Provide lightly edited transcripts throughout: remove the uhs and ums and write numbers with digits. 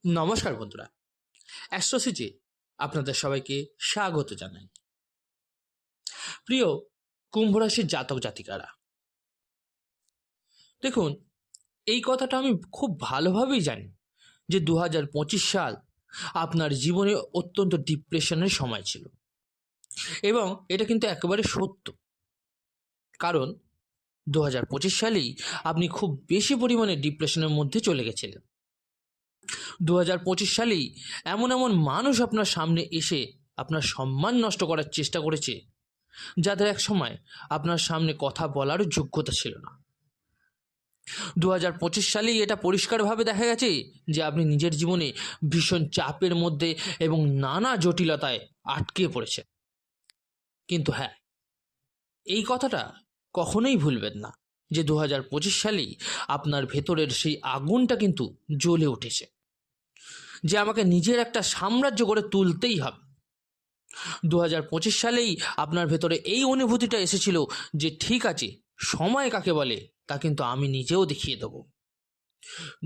নমস্কার বন্ধুরা, অ্যাস্ট্রোসিজে আপনাদের সবাইকে স্বাগত জানাই। প্রিয় কুম্ভ রাশির জাতক জাতিকারা, দেখুন, এই কথাটা আমি খুব ভালোভাবেই জানি যে 2025 সাল আপনার জীবনে অত্যন্ত ডিপ্রেশনের সময় ছিল, এবং এটা কিন্তু একেবারে সত্য। কারণ 2025 সালেই আপনি খুব বেশি পরিমাণে ডিপ্রেশনের মধ্যে চলে গেছিলেন। 2025 সালেই এমন এমন মানুষ আপনার সামনে এসে আপনার সম্মান নষ্ট করার চেষ্টা করেছে, যাদের এক সময় আপনার সামনে কথা বলারও যোগ্যতা ছিল না। 2025 সালেই এটা পরিষ্কারভাবে দেখা গেছে যে আপনি নিজের জীবনে ভীষণ চাপের মধ্যে এবং নানা জটিলতায় আটকে পড়েছেন। কিন্তু হ্যাঁ, এই কথাটা কখনোই ভুলবেন না যে 2025 সালেই আপনার ভেতরের সেই আগুনটা কিন্তু জ্বলে উঠেছে, যে আমাকে নিজের একটা সাম্রাজ্য গড়ে তুলতেই হবে। 2025 সালেই আপনার ভেতরে এই অনুভূতিটা এসেছিল যে ঠিক আছে, সময় কাকে বলে তা কিন্তু আমি নিজেও দেখিয়ে দেব।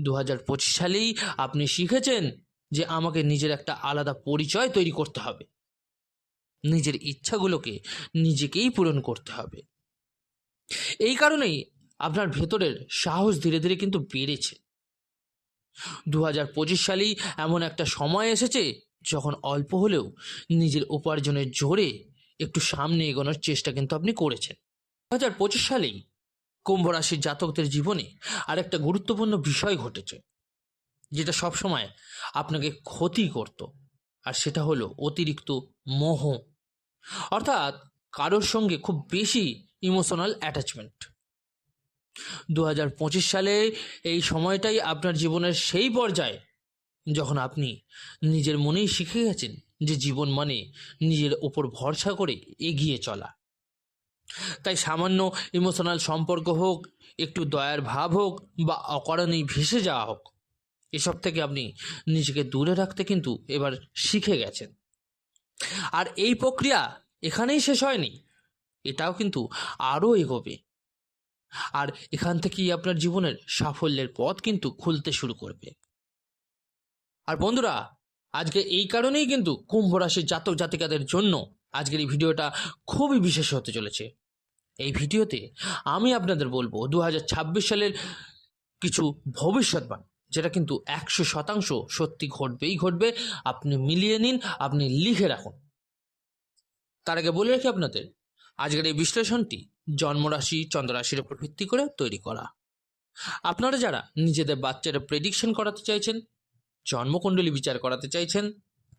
2025 সালেই আপনি শিখেছেন যে আমাকে নিজের একটা আলাদা পরিচয় তৈরি করতে হবে, নিজের ইচ্ছাগুলোকে নিজেকেই পূরণ করতে হবে। এই কারণেই আপনার ভেতরের সাহস ধীরে ধীরে কিন্তু বেড়েছে। 2025 সালেই এমন একটা সময় এসেছে যখন অল্প হলেও নিজের উপার্জনের জোরে একটু সামনে এগোনোর চেষ্টা কিন্তু আপনি করেছেন। 2025 সালেই কুম্ভ রাশির জাতকদের জীবনে আরেকটা গুরুত্বপূর্ণ বিষয় ঘটেছে, যেটা সবসময় আপনাকে ক্ষতি করত, আর সেটা হলো অতিরিক্ত মোহ, অর্থাৎ কারোর সঙ্গে খুব বেশি ইমোশনাল অ্যাটাচমেন্ট। 2025 সালে এই সময়টাই আপনার জীবনের সেই পর্যায়ে যখন আপনি নিজের মনেই শিখে গেছেন যে জীবন মানে নিজের ওপর ভরসা করে এগিয়ে চলা। তাই সামান্য ইমোশনাল সম্পর্ক হোক, একটু দয়ার ভাব হোক, বা অকারণেই ভেসে যাওয়া হোক, এসব থেকে আপনি নিজেকে দূরে রাখতে কিন্তু এবার শিখে গেছেন। আর এই প্রক্রিয়া এখানেই শেষ হয়নি, এটাও কিন্তু আরও এগোবে, আর এখান থেকেই আপনার জীবনের সাফল্যের পথ কিন্তু খুলতে শুরু করবে। আর বন্ধুরা, আজকে এই কারণেই কিন্তু কুম্ভ রাশির জাতক জাতিকাদের জন্য আজকের এই ভিডিওটা খুবই বিশেষ হতে চলেছে। এই ভিডিওতে আমি আপনাদের বলবো 2026 সালের কিছু ভবিষ্যৎবাণী, যেটা কিন্তু 100% সত্যি ঘটবেই ঘটবে। আপনি মিলিয়ে নিন, আপনি লিখে রাখুন। তার আগে বলে রাখি আপনাদের, আজকের এই বিশ্লেষণটি জন্মরাশি চন্দ্ররাশির উপর ভিত্তি করে তৈরি করা। আপনারা যারা নিজেদের বাচ্চার প্রেডিকশন করাতে চাইছেন, জন্মকুণ্ডলী বিচার করাতে চাইছেন,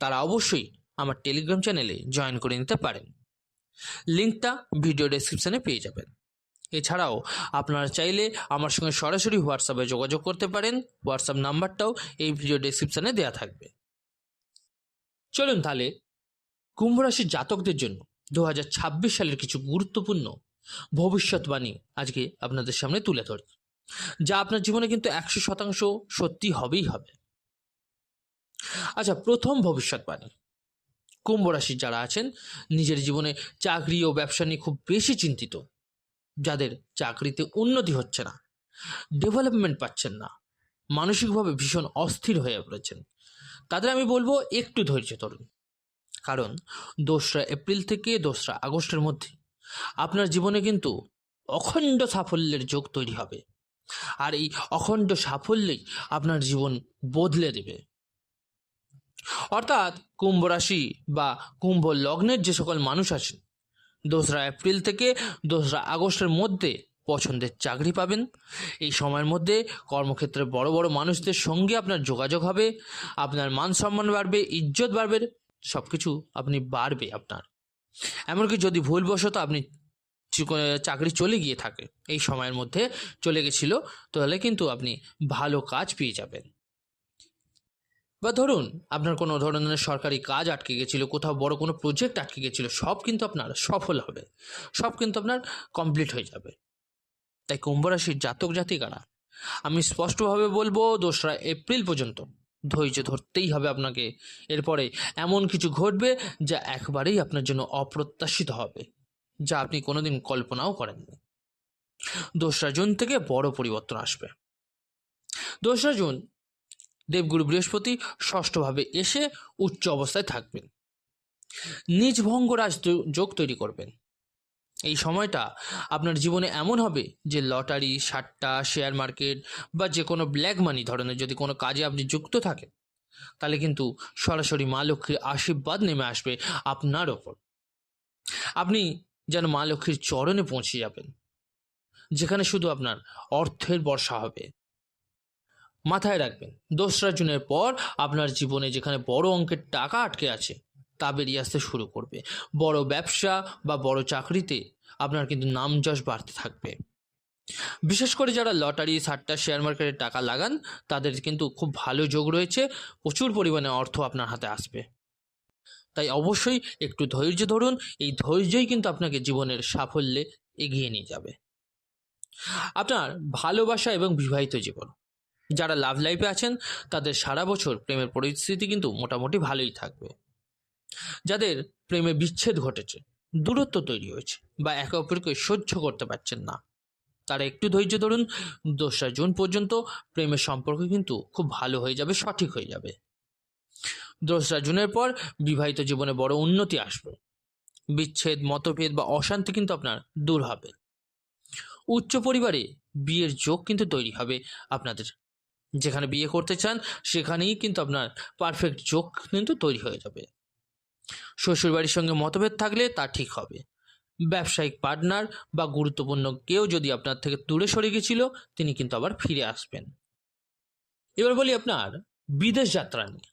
তারা অবশ্যই আমার টেলিগ্রাম চ্যানেলে জয়েন করে নিতে পারেন। লিঙ্কটা ভিডিও ডেসক্রিপশানে পেয়ে যাবেন। এছাড়াও আপনারা চাইলে আমার সঙ্গে সরাসরি হোয়াটসঅ্যাপে যোগাযোগ করতে পারেন। হোয়াটসঅ্যাপ নাম্বারটাও এই ভিডিও ডেসক্রিপশানে দেওয়া থাকবে। চলুন তাহলে কুম্ভ রাশির জাতকদের জন্য 2026 সালের কিছু গুরুত্বপূর্ণ ভবিষ্যৎবাণী আজকে আপনাদের সামনে তুলে ধরি, যা আপনার জীবনে কিন্তু 100% সত্যি হবেই হবে। আচ্ছা, প্রথম ভবিষ্যৎবাণী, কুম্ভ রাশির যারা আছেন নিজের জীবনে চাকরি ও ব্যবসা নিয়ে খুব বেশি চিন্তিত, যাদের চাকরিতে উন্নতি হচ্ছে না, ডেভেলপমেন্ট পাচ্ছেন না, মানসিকভাবে ভীষণ অস্থির হয়ে পড়েছেন, তাদের আমি বলবো একটু ধৈর্য ধরুন। কারণ 2রা এপ্রিল থেকে 2রা আগস্টের মধ্যে আপনার জীবনে কিন্তু অখণ্ড সাফল্যের যোগ তৈরি হবে, আর এই অখণ্ড সাফল্যই আপনার জীবন বদলে দেবে। অর্থাৎ কুম্ভ রাশি বা কুম্ভ লগ্নের যে সকল মানুষ আছেন 2রা এপ্রিল থেকে 2রা আগস্টের মধ্যে পছন্দের চাকরি পাবেন। এই সময়ের মধ্যে কর্মক্ষেত্রে বড় বড় মানুষদের সঙ্গে আপনার যোগাযোগ হবে, আপনার মান সম্মান বাড়বে, ইজ্জত বাড়বে, সব কিছু আপনি বাড়বে আপনার। এমনকি যদি ভুলবশত আপনি চাকরি চলে গিয়ে থাকে, এই সময়ের মধ্যে চলে গেছিল, তাহলে কিন্তু আপনি ভালো কাজ পেয়ে যাবেন। বা ধরুন আপনার কোনো ধরনের সরকারি কাজ আটকে গেছিলো, কোথাও বড় কোনো প্রজেক্ট আটকে গেছিলো, সব কিন্তু আপনার সফল হবে, সব কিন্তু আপনার কমপ্লিট হয়ে যাবে। তাই কুম্ভ রাশির জাতক জাতিকারা, আমি স্পষ্টভাবে বলবো 2রা এপ্রিল পর্যন্ত ধৈর্য ধরতেই হবে আপনাকে। এরপরে এমন কিছু ঘটবে যা একবারেই আপনার জন্য অপ্রত্যাশিত হবে, যা আপনি কোনোদিন কল্পনাও করেননি। 2রা জুন থেকে বড় পরিবর্তন আসবে। 2রা জুন দেবগুরু বৃহস্পতি ষষ্ঠভাবে এসে উচ্চ অবস্থায় থাকবেন, নিজ ভঙ্গরাজ যোগ তৈরি করবেন। এই সময়টা আপনার জীবনে এমন হবে যে লটারি, সাট্টা, শেয়ার মার্কেট বা যে কোনো ব্ল্যাক মানি ধরনের যদি কোনো কাজে আপনি যুক্ত থাকেন, তাহলে কিন্তু সরাসরি মা লক্ষ্মীর আশীর্বাদ নেমে আসবে আপনার ওপর। আপনি যেন মা লক্ষ্মীর চরণে পৌঁছে যাবেন, যেখানে শুধু আপনার অর্থের বর্ষা হবে। মাথায় রাখবেন, 2রা জুনের পর আপনার জীবনে যেখানে বড় অঙ্কের টাকা আটকে আছে তা বেরিয়ে আসতে শুরু করবে। বড় ব্যবসা বা বড় চাকরিতে আপনার কিন্তু নাম যশ বাড়তে থাকবে। বিশেষ করে যারা লটারি, সাট্টা, শেয়ার মার্কেটে টাকা লাগান, তাদের কিন্তু খুব ভালো যোগ রয়েছে, প্রচুর পরিমাণে অর্থ আপনার হাতে আসবে। তাই অবশ্যই একটু ধৈর্য ধরুন, এই ধৈর্যই কিন্তু আপনাকে জীবনের সাফল্যে এগিয়ে নিয়ে যাবে। আপনার ভালোবাসা এবং বিবাহিত জীবন, যারা লাভ লাইফে আছেন তাদের সারা বছর প্রেমের পরিস্থিতি কিন্তু মোটামুটি ভালোই থাকবে। যাদের প্রেমে বিচ্ছেদ ঘটেছে, দূরত্ব তৈরি হয়েছে বা একে অপরকে সহ্য করতে পারছেন না, তারা একটু ধৈর্য ধরুন। 2রা জুন পর্যন্ত প্রেমের সম্পর্ক কিন্তু খুব ভালো হয়ে যাবে, সঠিক হয়ে যাবে। 2রা জুনের পর বিবাহিত জীবনে বড় উন্নতি আসবে। বিচ্ছেদ, মতভেদ বা অশান্তি কিন্তু আপনার দূর হবে। উচ্চ পরিবারে বিয়ের যোগ কিন্তু তৈরি হবে আপনাদের। যেখানে বিয়ে করতে চান সেখানেই কিন্তু আপনার পারফেক্ট যোগ কিন্তু তৈরি হয়ে যাবে। শ্বশুরবাড়ির সঙ্গে মতভেদ থাকলে তা ঠিক হবে। ব্যবসায়িক পার্টনার বা গুরুত্বপূর্ণ কেউ যদি আপনার থেকে দূরে সরে গেছিল, তিনি কিন্তু আবার ফিরে আসবেন। এবার বলি আপনার বিদেশ যাত্রা নিয়ে।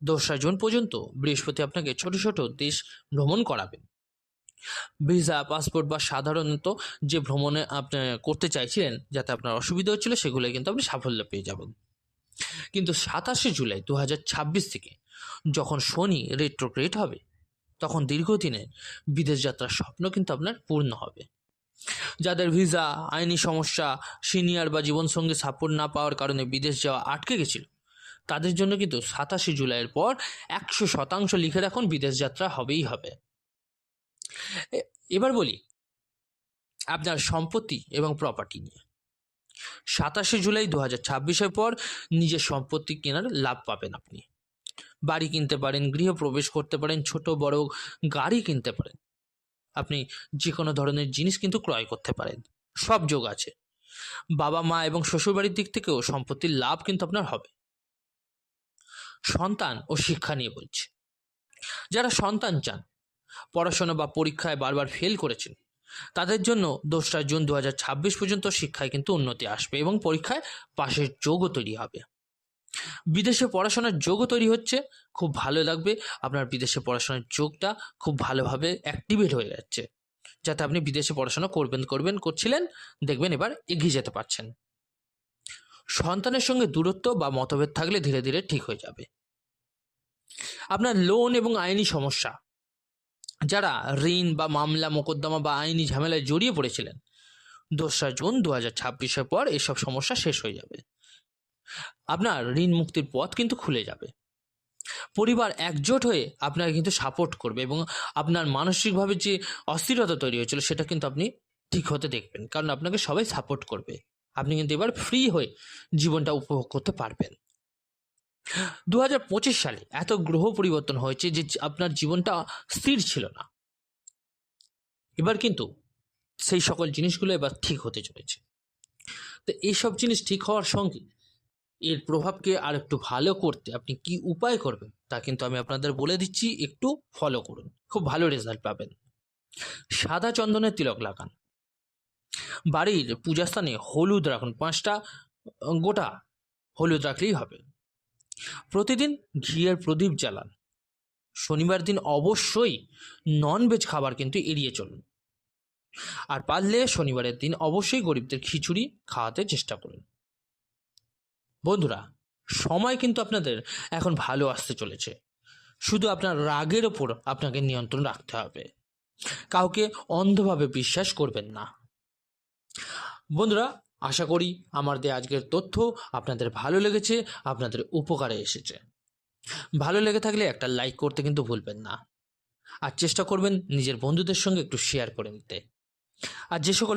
2রা জুন পর্যন্ত বৃহস্পতি আপনাকে ছোট ছোট দেশ ভ্রমণ করাবেন। ভিসা, পাসপোর্ট বা সাধারণত যে ভ্রমণে আপনি করতে চাইছিলেন, যাতে আপনার অসুবিধা হচ্ছিল, সেগুলো কিন্তু আপনি সাফল্য পেয়ে যাবেন। কিন্তু 27শে জুলাই 2026 থেকে যখন শনি রেট্রোগ্রেড হবে, তখন দীর্ঘদিনের বিদেশ যাত্রার স্বপ্ন কিন্তু আপনার পূর্ণ হবে। যাদের ভিসা, আইনি সমস্যা, সিনিয়র বা জীবনসঙ্গী সাপোর্ট না পাওয়ার কারণে বিদেশ যাওয়া আটকে গেছিল, তাদের জন্য কিন্তু 27শে জুলাইয়ের পর 100% লিখে রাখুন, বিদেশ যাত্রা হবেই হবে। এবার বলি আপনার সম্পত্তি এবং প্রপার্টি নিয়ে। 27শে জুলাই 2026-এর পর নিজের সম্পত্তি কেনার লাভ পাবেন আপনি। বাড়ি কিনতে পারেন, গৃহপ্রবেশ করতে পারেন, ছোট বড় গাড়ি কিনতে পারেন, আপনি যে কোনো ধরনের জিনিস কিন্তু ক্রয় করতে পারেন, সব যোগ আছে। বাবা মা এবং শ্বশুরবাড়ির দিক থেকেও সম্পত্তির লাভ কিন্তু আপনার হবে। সন্তান ও শিক্ষা নিয়ে বলছি। যারা সন্তান চান, পড়াশোনা বা পরীক্ষায় বারবার ফেল করেছেন, তাদের জন্য 2রা জুন 2026 পর্যন্ত শিক্ষায় কিন্তু উন্নতি আসবে এবং পরীক্ষায় পাশের যোগও তৈরি হবে। বিদেশে পড়াশোনার যোগও তৈরি হচ্ছে, খুব ভালো লাগবে। আপনার বিদেশে পড়াশোনার যোগটা খুব ভালোভাবে অ্যাক্টিভেট হয়ে যাচ্ছে, যাতে আপনি বিদেশে পড়াশোনা করছিলেন, দেখবেন এবার এগিয়ে যেতে পারছেন। সন্তানের সঙ্গে দূরত্ব বা মতভেদ থাকলে ধীরে ধীরে ঠিক হয়ে যাবে। আপনার লোন এবং আইনি সমস্যা, যারা ঋণ বা মামলা, মোকদ্দমা বা আইনি ঝামেলায় জড়িয়ে পড়েছিলেন, 2রা জুন 2026-এর পর এসব সমস্যা শেষ হয়ে যাবে। আপনার ঋণ মুক্তির পথ কিন্তু খুলে যাবে। পরিবার একজোট হয়ে আপনাকে কিন্তু সাপোর্ট করবে এবং আপনার মানসিকভাবে যে অস্থিরতা তৈরি হয়েছিল, সেটা কিন্তু আপনি ঠিক হতে দেখবেন, কারণ আপনাকে সবাই সাপোর্ট করবে। আপনি কিন্তু এবার ফ্রি হয়ে জীবনটা উপভোগ করতে পারবেন। 2025 সালে এত গ্রহ পরিবর্তন হয়েছে যে আপনার জীবনটা স্থির ছিল না। এবার কিন্তু সেই সকল জিনিসগুলো এবার ঠিক হতে চলেছে। তো এইসব জিনিস ঠিক হওয়ার সঙ্গে এর প্রভাবকে আর একটু ভালো করতে আপনি কি উপায় করবেন, তা কিন্তু আমি আপনাদের বলে দিচ্ছি, একটু ফলো করুন, খুব ভালো রেজাল্ট পাবেন। সাদা চন্দনের তিলক লাগান। বাড়ির পূজাস্থানে হলুদ রাখুন, 5টা গোটা হলুদ রাখলেই হবে। প্রতিদিন ঘিয়ের প্রদীপ জ্বালান। শনিবার দিন অবশ্যই ননভেজ খাবার কিন্তু এড়িয়ে চলুন। আর পারলে শনিবারের দিন অবশ্যই গরিবদের খিচুড়ি খাওয়াতে চেষ্টা করুন। বন্ধুরা, সময় কিন্তু আপনাদের এখন ভালো আসতে চলেছে, শুধু আপনার রাগের ওপর আপনাকে নিয়ন্ত্রণ রাখতে হবে। কাউকে অন্ধভাবে বিশ্বাস করবেন না। বন্ধুরা, আশা করি আমার দেয়া আজকের তথ্য আপনাদের ভালো লেগেছে, আপনাদের উপকারে এসেছে। ভালো লেগে থাকলে একটা লাইক করতে কিন্তু ভুলবেন না, আর চেষ্টা করবেন নিজের বন্ধুদের সঙ্গে একটু শেয়ার করে নিতে। আর যে সকল